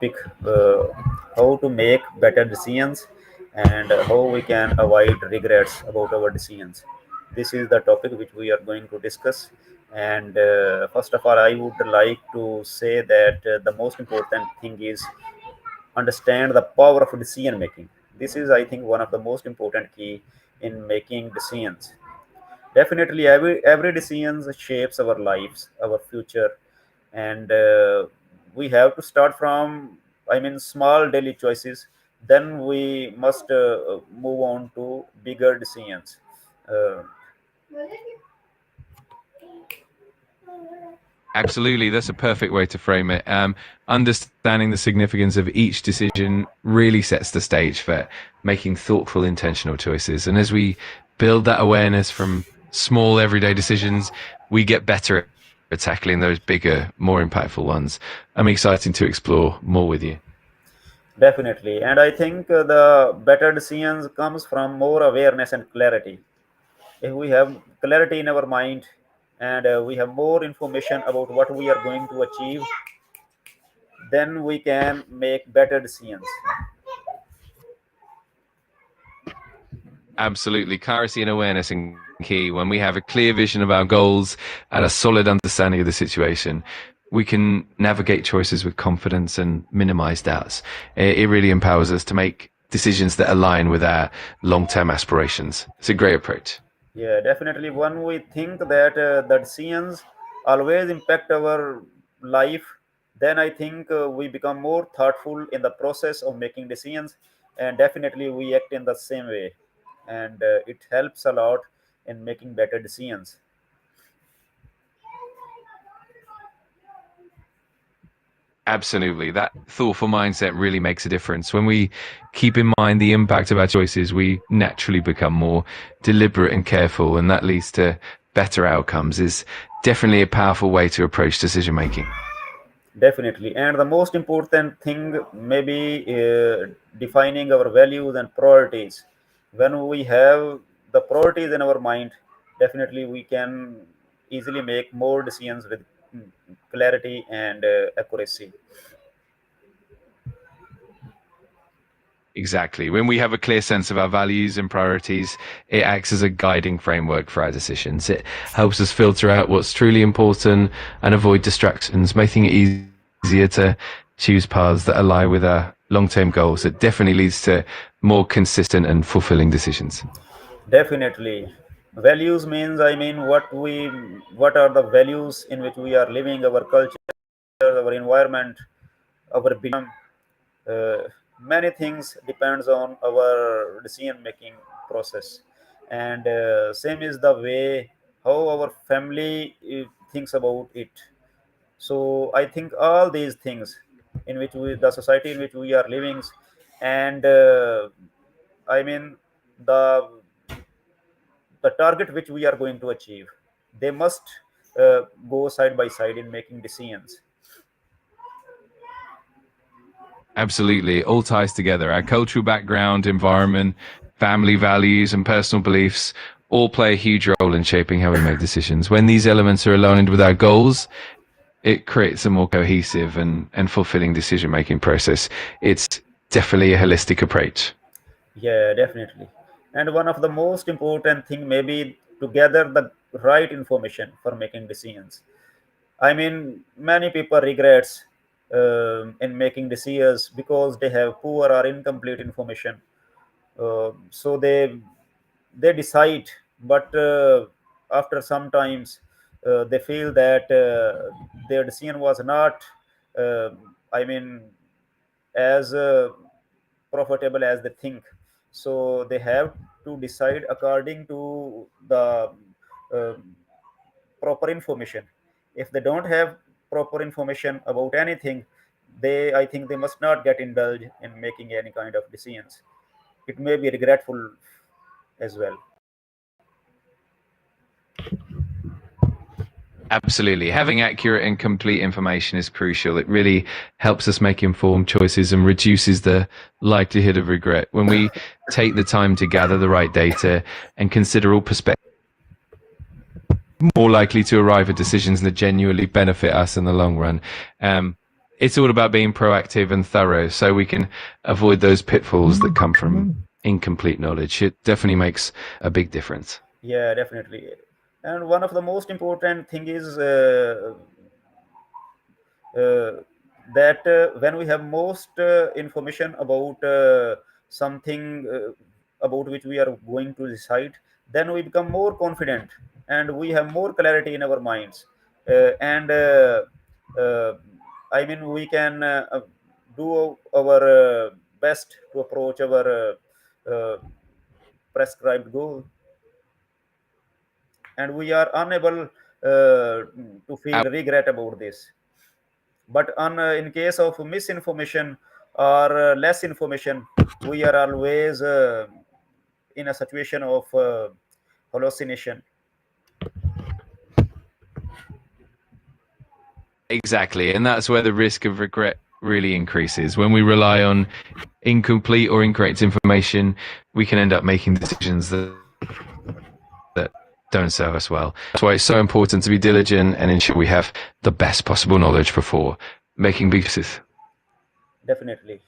topic, how to make better decisions and how we can avoid regrets about our decisions. This is the topic which we are going to discuss. And first of all, I would like to say that the most important thing is understand the power of decision making. This is, I think, one of the most important key in making decisions. Definitely, every decision shapes our lives, our future, and we have to start from, I mean, small daily choices. Then we must move on to bigger decisions. Uh, Absolutely, that's a perfect way to frame it. Understanding the significance of each decision really sets the stage for making thoughtful, intentional choices. And as we build that awareness from small, everyday decisions, we get better at tackling those bigger, more impactful ones. I'm excited to explore more with you. Definitely, and I think the better decisions comes from more awareness and clarity. If we have clarity in our mind and we have more information about what we are going to achieve, then we can make better decisions. Absolutely. Clarity and awareness are key. When we have a clear vision of our goals and a solid understanding of the situation, we can navigate choices with confidence and minimize doubts. It really empowers us to make decisions that align with our long-term aspirations. It's a great approach. Yeah, definitely. When we think that the decisions always impact our life, then I think we become more thoughtful in the process of making decisions, and definitely we act in the same way, and it helps a lot in making better decisions. Absolutely. That thoughtful mindset really makes a difference. When we keep in mind the impact of our choices, we naturally become more deliberate and careful, and that leads to better outcomes. Is definitely a powerful way to approach decision making. Definitely, and the most important thing maybe defining our values and priorities. When we have the priorities in our mind, definitely we can easily make more decisions with clarity and accuracy. Exactly. When we have a clear sense of our values and priorities, it acts as a guiding framework for our decisions. It helps us filter out what's truly important and avoid distractions, making it easier to choose paths that align with our long-term goals. It definitely leads to more consistent and fulfilling decisions. Definitely, values means, I mean, what are the values in which we are living, our culture, our environment, our belief. uh, Many things depends on our decision making process, and same is the way how our family thinks about it. So I think all these things in which we, the society in which we are living, and I mean the the target which we are going to achieve, they must go side by side in making decisions. Absolutely. It all ties together. Our cultural background, environment, family values, and personal beliefs all play a huge role in shaping how we make decisions. When these elements are aligned with our goals, it creates a more cohesive and fulfilling decision making process. It's definitely a holistic approach. Yeah, definitely. And one of the most important thing maybe to gather the right information for making decisions. I mean, many people regrets in making decisions because they have poor or incomplete information. So they decide, but after some times they feel that their decision was not, uh, I mean, as profitable as they think. So they have to decide according to the uh, proper information. If they don't have proper information about anything, they, I think, they must not get indulged in making any kind of decisions. It may be regretful as well. Absolutely. Having accurate and complete information is crucial. It really helps us make informed choices and reduces the likelihood of regret. When we take the time to gather the right data and consider all perspectives, more likely to arrive at decisions that genuinely benefit us in the long run. Um, it's all about being proactive and thorough so we can avoid those pitfalls that come from incomplete knowledge. It definitely makes a big difference. Yeah, definitely. And one of the most important thing is uh, that when we have most information about something about which we are going to decide, then we become more confident and we have more clarity in our minds. And uh, I mean, we can do our best to approach our prescribed goal, and we are unable to feel regret about this. But in case of misinformation or less information, we are always in a situation of hallucination. Exactly. And that's where the risk of regret really increases. When we rely on incomplete or incorrect information, we can end up making decisions that don't serve us well. That's why it's so important to be diligent and ensure we have the best possible knowledge before making big decisions. Definitely.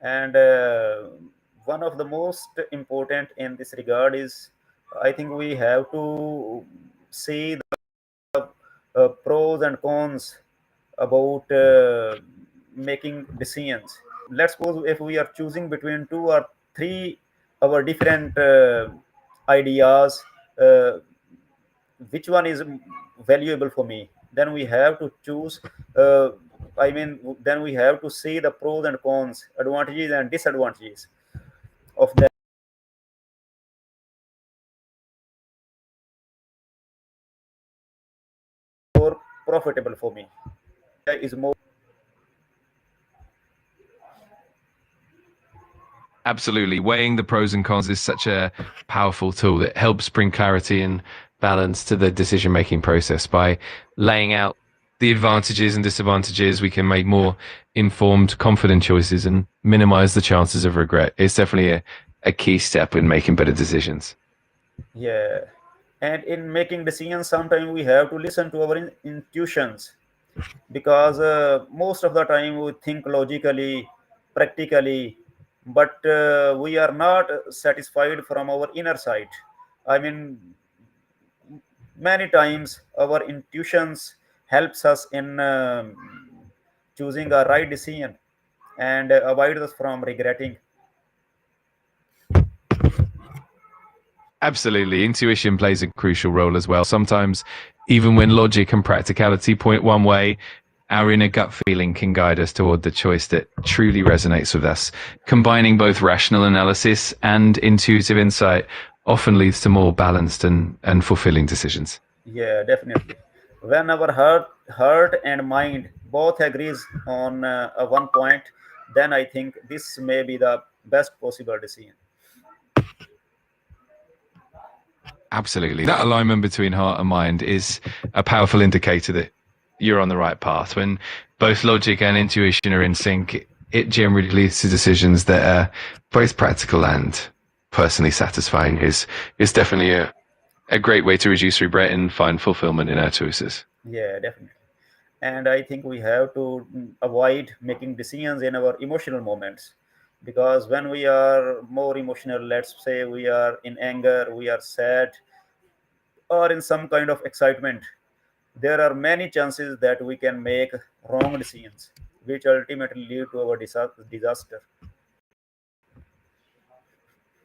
And one of the most important in this regard is, I think we have to see the pros and cons about making decisions. Let's suppose if we are choosing between two or three our different ideas, uh, which one is valuable for me, then we have to choose. I mean, then we have to see the pros and cons, advantages and disadvantages of that, more profitable for me, is more. Absolutely. Weighing the pros and cons is such a powerful tool that helps bring clarity and balance to the decision making process. By laying out the advantages and disadvantages, we can make more informed, confident choices and minimize the chances of regret. It's definitely a key step in making better decisions. Yeah, and in making decisions, sometimes we have to listen to our intuitions, because most of the time we think logically, practically, but we are not satisfied from our inner side. I mean, many times our intuitions helps us in choosing a right decision and avoid us from regretting. Absolutely. Intuition plays a crucial role as well. Sometimes, even when logic and practicality point one way, our inner gut feeling can guide us toward the choice that truly resonates with us. Combining both rational analysis and intuitive insight often leads to more balanced and fulfilling decisions. Yeah, definitely. When our heart and mind both agrees on one point, then I think this may be the best possible decision. Absolutely. That alignment between heart and mind is a powerful indicator that you're on the right path. When both logic and intuition are in sync, it generally leads to decisions that are both practical and personally satisfying. Is definitely a great way to reduce regret and find fulfillment in our choices. Yeah, definitely. And I think we have to avoid making decisions in our emotional moments, because when we are more emotional, let's say we are in anger, we are sad, or in some kind of excitement, there are many chances that we can make wrong decisions, which ultimately lead to our disaster.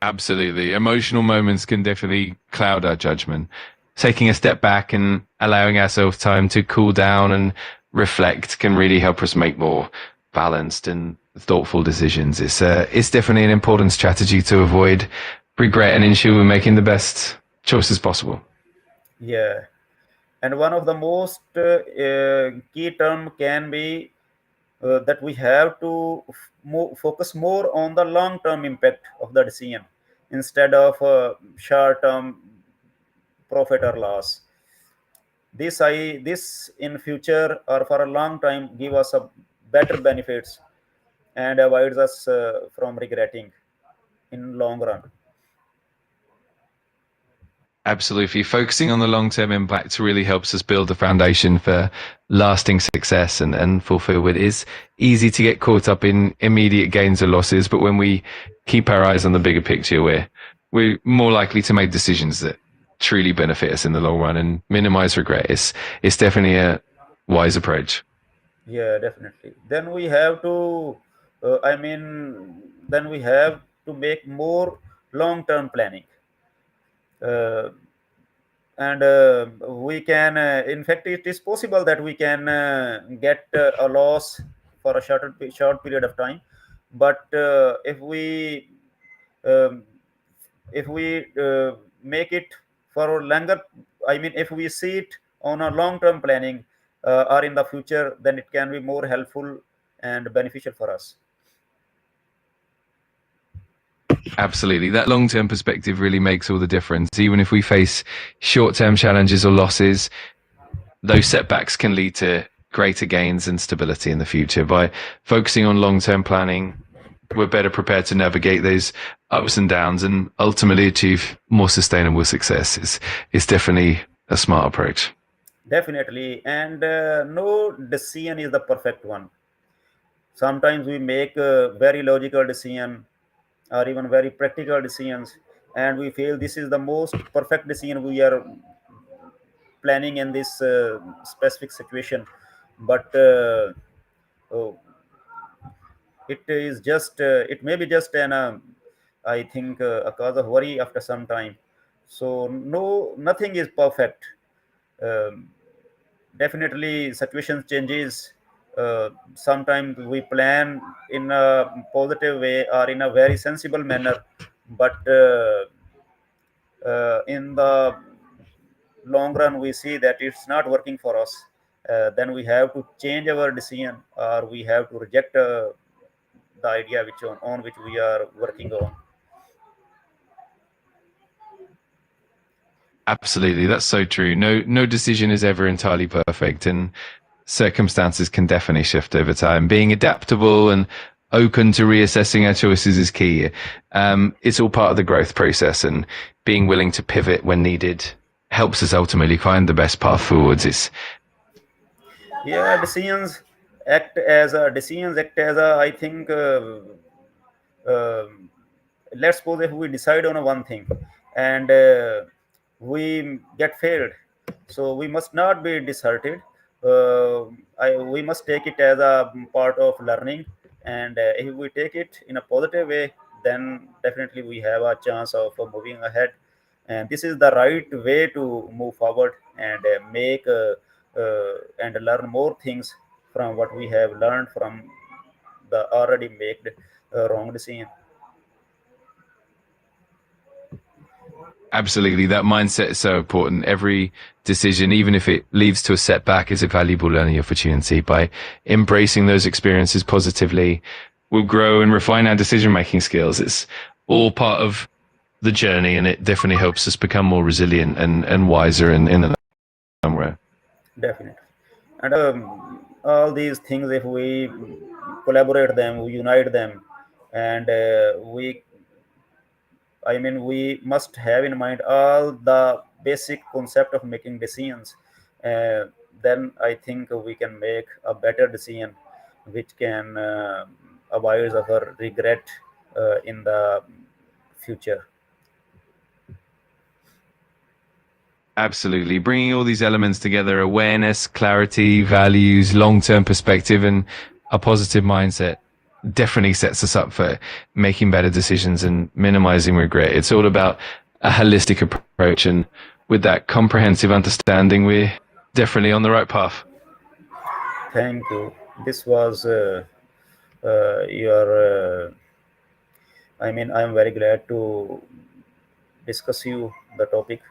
Absolutely. Emotional moments can definitely cloud our judgment. Taking a step back and allowing ourselves time to cool down and reflect can really help us make more balanced and thoughtful decisions. It's definitely an important strategy to avoid regret and ensure we're making the best choices possible. Yeah, and one of the most key term can be that we have to focus more on the long term impact of the decision instead of short term profit or loss. This in future or for a long time give us a better benefits and avoids us from regretting in long run. Absolutely. Focusing on the long-term impact really helps us build a foundation for lasting success and fulfillment. It is easy to get caught up in immediate gains or losses, but when we keep our eyes on the bigger picture, we're more likely to make decisions that truly benefit us in the long run and minimize regret. It's definitely a wise approach. Yeah, definitely. Then we have to, then we have to make more long-term planning. Uh, and we can, in fact, it is possible that we can get a loss for a short period of time. But um, if we make it for longer, if we see it on a long-term planning or in the future, then it can be more helpful and beneficial for us. Absolutely. That long term perspective really makes all the difference. Even if we face short term challenges or losses, those setbacks can lead to greater gains and stability in the future. By focusing on long term planning, we're better prepared to navigate those ups and downs and ultimately achieve more sustainable success. It's definitely a smart approach. Definitely. And no decision is the perfect one. Sometimes we make a very logical decision or even very practical decisions, and we feel this is the most perfect decision we are planning in this specific situation. But oh, it may be just an I think a cause of worry after some time. So no, nothing is perfect. um, Definitely situations changes. Sometimes we plan in a positive way or in a very sensible manner, but in the long run we see that it's not working for us. Then we have to change our decision, or we have to reject the idea on which we are working on. Absolutely. That's so true. No decision is ever entirely perfect, and circumstances can definitely shift over time. Being adaptable and open to reassessing our choices is key. It's all part of the growth process, and being willing to pivot when needed helps us ultimately find the best path forwards. It's Yeah, decisions act as a, I think, um let's suppose if we decide on a one thing and we get failed, so we must not be disheartened. We must take it as a part of learning, and if we take it in a positive way, then definitely we have a chance of moving ahead. And this is the right way to move forward and make and learn more things from what we have learned from the already made wrong decision. absolutely that mindset is so important. Every decision, even if it leads to a setback, is a valuable learning opportunity. By embracing those experiences positively, we'll grow and refine our decision making skills. It's all part of the journey, and it definitely helps us become more resilient and wiser in the long run. Definitely. And all these things, if we collaborate them, we unite them, and we must have in mind all the basic concept of making decisions. Uh, then I think we can make a better decision, which can avoid our regret in the future. Absolutely. Bringing all these elements together, awareness, clarity, values, long term perspective, and a positive mindset definitely sets us up for making better decisions and minimizing regret. It's all about a holistic approach. And with that comprehensive understanding, we're definitely on the right path. Thank you. This was your. I am very glad to discuss you the topic.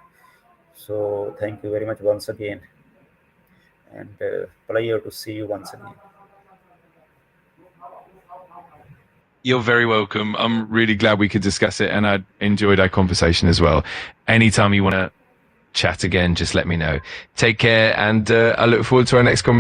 So thank you very much once again, and pleasure to see you once again. You're very welcome. I'm really glad we could discuss it, and I enjoyed our conversation as well. Anytime you want to chat again, just let me know. Take care, and I look forward to our next conversation.